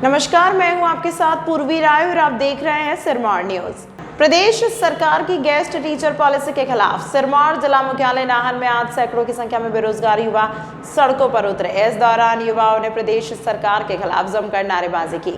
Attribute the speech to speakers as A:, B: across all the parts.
A: नमस्कार, मैं हूं आपके साथ पूर्वी राय और आप देख रहे हैं सिरमौर न्यूज। प्रदेश सरकार की गेस्ट टीचर पॉलिसी के खिलाफ सिरमौर जिला मुख्यालय नाहन में आज सैकड़ों की संख्या में बेरोजगार युवा सड़कों पर उतरे। इस दौरान युवाओं ने प्रदेश सरकार के खिलाफ जमकर नारेबाजी की।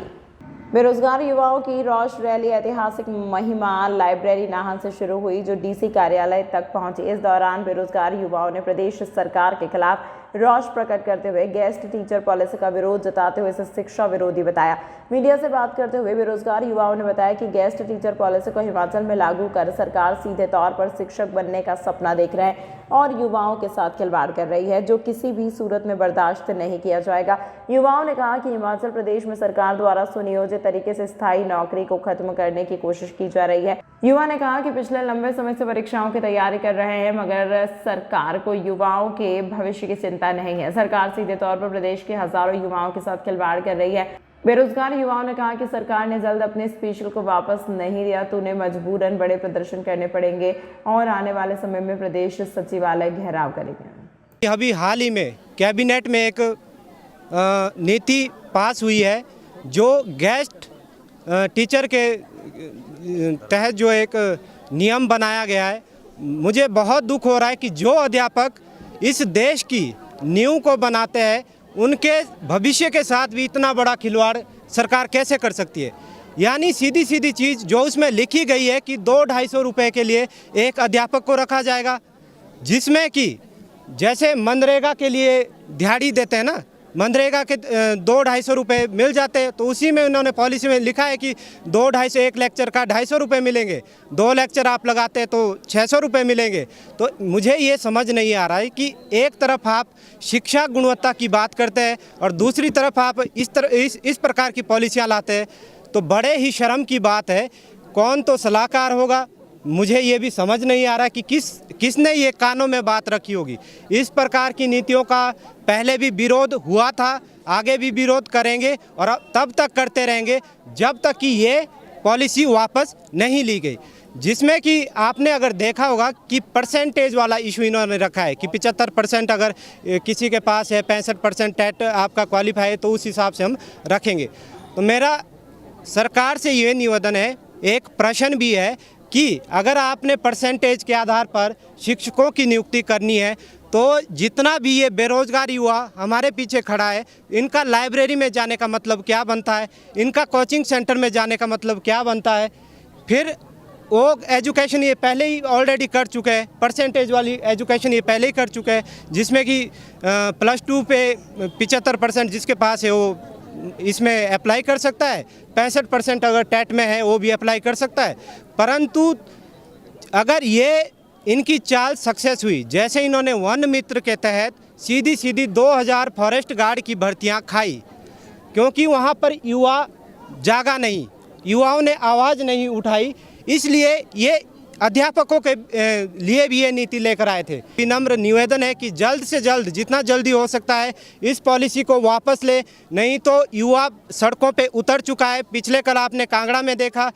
A: बेरोजगार युवाओं की रोष रैली ऐतिहासिक महिमा लाइब्रेरी नाहन से शुरू हुई, जो डीसी कार्यालय तक पहुंची। इस दौरान बेरोजगार युवाओं ने प्रदेश सरकार के खिलाफ रोष प्रकट करते हुए गेस्ट टीचर पॉलिसी का विरोध जताते हुए इसे शिक्षा विरोधी बताया। मीडिया से बात करते हुए बेरोजगार युवाओं ने बताया कि गेस्ट टीचर पॉलिसी को हिमाचल में लागू कर सरकार सीधे तौर पर शिक्षक बनने का सपना देख रहे हैं और युवाओं के साथ खिलवाड़ कर रही है, जो किसी भी सूरत में बर्दाश्त नहीं किया जाएगा। युवाओं ने कहा कि हिमाचल प्रदेश में सरकार द्वारा सुनियोजित तरीके से स्थायी नौकरी को खत्म करने की कोशिश की जा रही है। युवा ने कहा कि पिछले लंबे समय से परीक्षाओं की तैयारी कर रहे हैं, मगर सरकार को युवाओं के भविष्य की चिंता नहीं है। सरकार सीधे तौर पर प्रदेश के हजारों युवाओं के साथ खिलवाड़ कर रही है। बेरोजगार युवाओं ने कहा कि सरकार ने जल्द अपने स्पेशल को वापस नहीं दिया तो उन्हें मजबूरन बड़े प्रदर्शन करने पड़ेंगे और आने वाले समय में प्रदेश सचिवालय घेराव करेंगे।
B: अभी हाल ही में कैबिनेट में एक नीति पास हुई है, जो गेस्ट टीचर के तहत जो एक नियम बनाया गया है। मुझे बहुत दुख हो रहा है कि जो अध्यापक इस देश की नींव को बनाते हैं, उनके भविष्य के साथ भी इतना बड़ा खिलवाड़ सरकार कैसे कर सकती है। यानी सीधी सीधी चीज़ जो उसमें लिखी गई है कि 200-250 रुपये के लिए एक अध्यापक को रखा जाएगा, जिसमें कि जैसे मनरेगा के लिए दिहाड़ी देते हैं ना, मनरेगा के 200-250 रुपये मिल जाते हैं, तो उसी में उन्होंने पॉलिसी में लिखा है कि 200-250 एक लेक्चर का 250 रुपये मिलेंगे, 2 लेक्चर आप लगाते हैं तो 600 रुपये मिलेंगे। तो मुझे ये समझ नहीं आ रहा है कि एक तरफ आप शिक्षा गुणवत्ता की बात करते हैं और दूसरी तरफ आप इस प्रकार की पॉलिसियाँ लाते हैं, तो बड़े ही शर्म की बात है। कौन तो सलाहकार होगा, मुझे ये भी समझ नहीं आ रहा कि किसने ये कानों में बात रखी होगी। इस प्रकार की नीतियों का पहले भी विरोध हुआ था, आगे भी विरोध करेंगे और तब तक करते रहेंगे जब तक कि ये पॉलिसी वापस नहीं ली गई। जिसमें कि आपने अगर देखा होगा कि परसेंटेज वाला इशू इन्होंने रखा है कि 75% अगर किसी के पास है, 65% टेट आपका क्वालिफाई है, तो उस हिसाब से हम रखेंगे। तो मेरा सरकार से ये निवेदन है, एक प्रश्न भी है कि अगर आपने परसेंटेज के आधार पर शिक्षकों की नियुक्ति करनी है, तो जितना भी ये बेरोजगार युवा हमारे पीछे खड़ा है, इनका लाइब्रेरी में जाने का मतलब क्या बनता है, इनका कोचिंग सेंटर में जाने का मतलब क्या बनता है। फिर वो एजुकेशन ये पहले ही ऑलरेडी कर चुके हैं, परसेंटेज वाली एजुकेशन ये पहले ही कर चुके हैं, जिसमें कि +2 पे 75% जिसके पास है वो इसमें अप्लाई कर सकता है, 65% अगर टेट में है वो भी अप्लाई कर सकता है। परंतु अगर ये इनकी चाल सक्सेस हुई, जैसे इन्होंने वन मित्र के तहत सीधी 2000 फॉरेस्ट गार्ड की भर्तियां खाई, क्योंकि वहां पर युवा जागा नहीं, युवाओं ने आवाज़ नहीं उठाई, इसलिए ये अध्यापकों के लिए भी ये नीति लेकर आए थे। विनम्र निवेदन है कि जल्द से जल्द, जितना जल्दी हो सकता है, इस पॉलिसी को वापस ले, नहीं तो युवा सड़कों पे उतर चुका है। पिछले कल आपने कांगड़ा में देखा,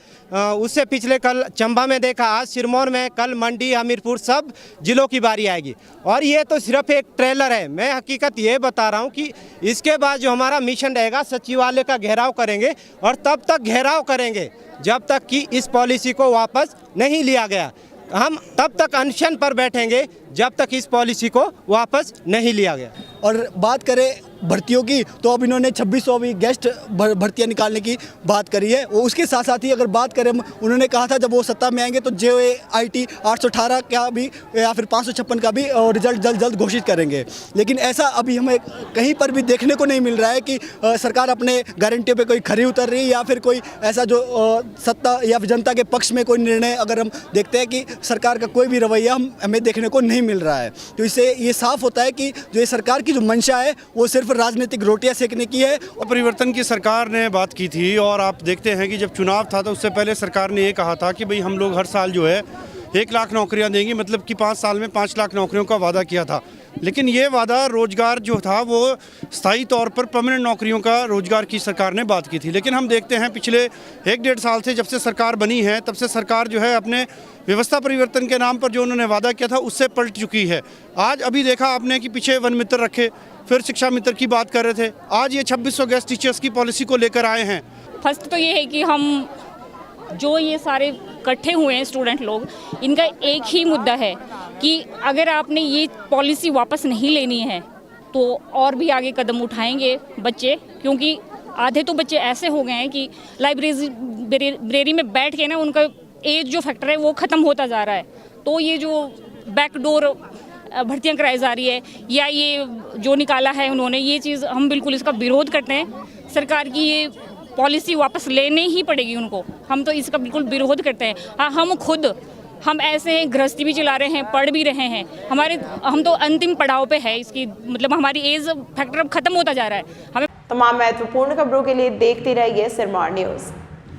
B: उससे पिछले कल चंबा में देखा, आज सिरमौर में, कल मंडी, हमीरपुर, सब जिलों की बारी आएगी। और ये तो सिर्फ एक ट्रेलर है। मैं हकीकत ये बता रहा हूँ कि इसके बाद जो हमारा मिशन रहेगा, सचिवालय का घेराव करेंगे और तब तक घेराव करेंगे जब तक कि इस पॉलिसी को वापस नहीं लिया गया। हम तब तक अनशन पर बैठेंगे जब तक इस पॉलिसी को वापस नहीं लिया गया।
C: और बात करें भर्तियों की, तो अब इन्होंने 2600 अभी गेस्ट भर्तियां निकालने की बात करी है। वो उसके साथ साथ ही अगर बात करें, उन्होंने कहा था जब वो सत्ता में आएंगे तो JOAIT 818 का भी या फिर 556 का भी रिजल्ट जल्द घोषित करेंगे। लेकिन ऐसा अभी हमें कहीं पर भी देखने को नहीं मिल रहा है कि सरकार अपने गारंटियों पर कोई खरी उतर रही है या फिर कोई ऐसा जो सत्ता या फिर जनता के पक्ष में कोई निर्णय अगर हम देखते हैं कि सरकार का कोई भी रवैया हमें देखने को नहीं मिल रहा है। तो इससे ये साफ होता है कि जो ये सरकार की जो मंशा है वो सिर्फ राजनीतिक रोटियां सेकने की है।
D: और परिवर्तन की सरकार ने बात की थी, और आप देखते हैं कि जब चुनाव था तो उससे पहले सरकार ने ये कहा था कि भाई हम लोग हर साल जो है 1 लाख नौकरियां देंगी, मतलब कि 5 साल में 5 लाख नौकरियों का वादा किया था। लेकिन ये वादा रोजगार जो था वो स्थायी तौर पर परमानेंट नौकरियों का रोजगार की सरकार ने बात की थी। लेकिन हम देखते हैं पिछले 1-1.5 साल से जब से सरकार बनी है तब से सरकार जो है अपने व्यवस्था परिवर्तन के नाम पर जो उन्होंने वादा किया था उससे पलट चुकी है। आज अभी देखा आपने कि पीछे वन मित्र रखे, फिर शिक्षा मित्र की बात कर रहे थे, आज ये 2600 गेस्ट टीचर्स की पॉलिसी को लेकर आए हैं।
E: फर्स्ट तो ये है कि हम जो ये सारे इकट्ठे हुए हैं स्टूडेंट लोग, इनका एक ही मुद्दा है कि अगर आपने ये पॉलिसी वापस नहीं लेनी है तो और भी आगे कदम उठाएंगे बच्चे, क्योंकि आधे तो बच्चे ऐसे हो गए हैं कि लाइब्रेरी में बैठ के ना उनका एज जो फैक्टर है वो ख़त्म होता जा रहा है। तो ये जो बैकडोर भर्तियां कराई जा रही है या ये जो निकाला है उन्होंने, ये चीज़ हम बिल्कुल इसका विरोध करते हैं। सरकार की ये पॉलिसी वापस लेने ही पड़ेगी उनको, हम तो इसका बिल्कुल विरोध करते हैं। हाँ, हम ऐसे हैं, गृहस्थी भी चला रहे हैं, पढ़ भी रहे हैं, हम तो अंतिम पड़ाव पे है इसकी, मतलब हमारी एज फैक्टर अब खत्म होता जा रहा है। हमें
A: तमाम महत्वपूर्ण खबरों के लिए देखते रहिए सिरमौर न्यूज़।